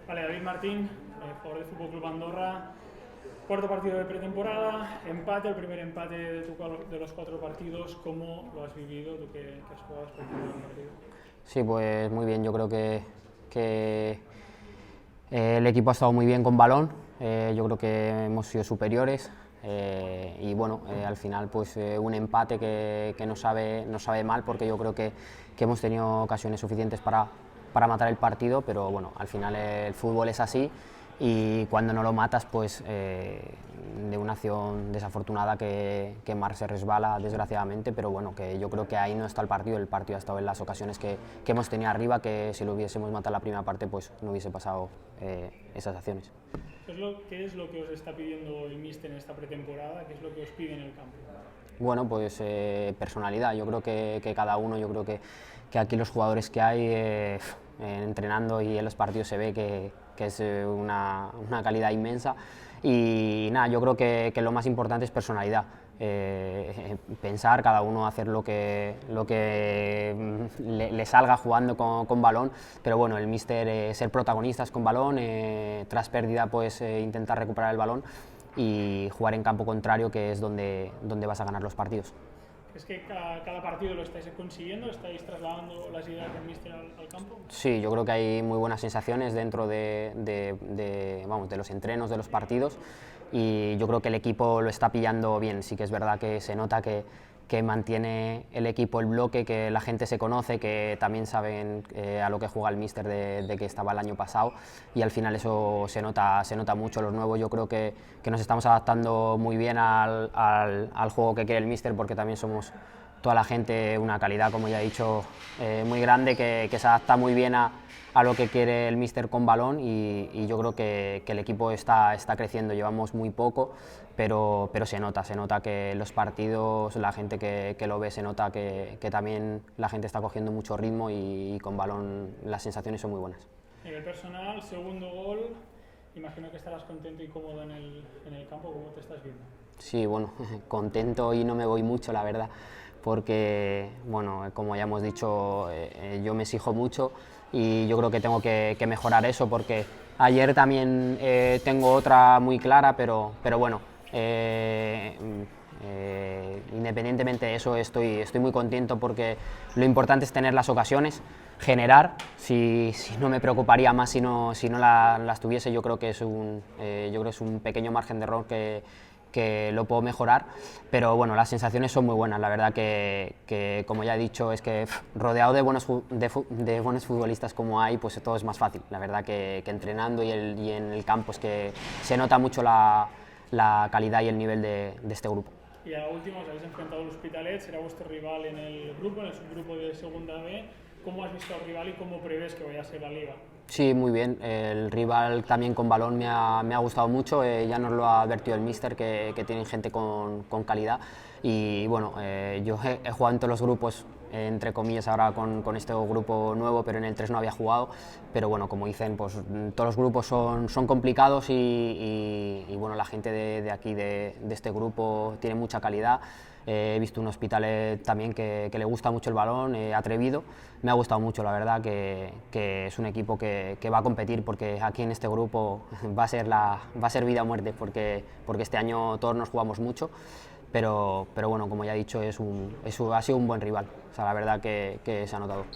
Vale, David Martín, jugador del Fútbol Club Andorra, cuarto partido de pretemporada, empate, el primer empate de los 4 partidos. ¿Cómo lo has vivido tú que has jugado este primer partido? Sí, pues muy bien, yo creo que el equipo ha estado muy bien con balón, yo creo que hemos sido superiores y bueno, al final pues un empate que nos sabe mal porque yo creo que hemos tenido ocasiones suficientes para matar el partido, pero bueno, al final el fútbol es así y cuando no lo matas pues de una acción desafortunada que Marc se resbala desgraciadamente, pero bueno, que yo creo que ahí no está el partido ha estado en las ocasiones que hemos tenido arriba, que si lo hubiésemos matado la primera parte pues no hubiese pasado esas acciones. ¿Qué es lo que os está pidiendo el míster en esta pretemporada? ¿Qué es lo que os pide en el campo? Bueno, pues personalidad, yo creo que cada uno, yo creo que aquí los jugadores que hay entrenando y en los partidos se ve que es una calidad inmensa y nada, yo creo que lo más importante es personalidad. Pensar, cada uno hacer lo que le salga jugando con balón, pero bueno, el míster ser protagonistas con balón, tras pérdida pues intentar recuperar el balón y jugar en campo contrario, que es donde vas a ganar los partidos. ¿Es que cada partido lo estáis consiguiendo? ¿Estáis trasladando las ideas del míster al campo? Sí, yo creo que hay muy buenas sensaciones dentro de los entrenos de los partidos y yo creo que el equipo lo está pillando bien. Sí que es verdad que se nota que mantiene el equipo el bloque, que la gente se conoce, que también saben a lo que juega el míster de que estaba el año pasado y al final eso se nota mucho. Los nuevos yo creo que nos estamos adaptando muy bien al juego que quiere el míster, porque también somos toda la gente una calidad, como ya he dicho, muy grande, que se adapta muy bien a lo que quiere el míster con balón y yo creo que el equipo está creciendo. Llevamos muy poco, pero se nota que los partidos, la gente que lo ve, se nota que también la gente está cogiendo mucho ritmo y con balón las sensaciones son muy buenas. A nivel personal, segundo gol, imagino que estarás contento y cómodo en el campo. ¿Cómo te estás viendo? Sí, bueno, contento y no me voy mucho, la verdad, porque, bueno, como ya hemos dicho, yo me exijo mucho y yo creo que tengo que mejorar eso, porque ayer también tengo otra muy clara, pero bueno, independientemente de eso estoy muy contento, porque lo importante es tener las ocasiones, generar. Si no me preocuparía más si no las tuviese. Yo creo que es un pequeño margen de error que lo puedo mejorar, pero bueno, las sensaciones son muy buenas. La verdad que como ya he dicho, es que rodeado de buenos futbolistas como hay, pues todo es más fácil. La verdad que entrenando y en el campo es que se nota mucho la calidad y el nivel de este grupo. Y a la última, os habéis enfrentado al Hospitalet, será vuestro rival en el subgrupo de Segunda B. ¿Cómo has visto al rival y cómo prevés que vaya a ser la liga? Sí, muy bien. El rival también con balón me ha gustado mucho. Ya nos lo ha advertido el míster, que tienen gente con calidad. Y bueno, yo he jugado en todos los grupos, entre comillas, ahora con este grupo nuevo, pero en el 3 no había jugado. Pero bueno, como dicen, pues todos los grupos son complicados y bueno, la gente de aquí, de este grupo, tiene mucha calidad. He visto un Hospitalet también que le gusta mucho el balón, atrevido. Me ha gustado mucho, la verdad, que es un equipo que va a competir, porque aquí en este grupo va a ser vida o muerte, porque este año todos nos jugamos mucho, pero bueno, como ya he dicho, ha sido un buen rival. O sea, la verdad que se ha notado.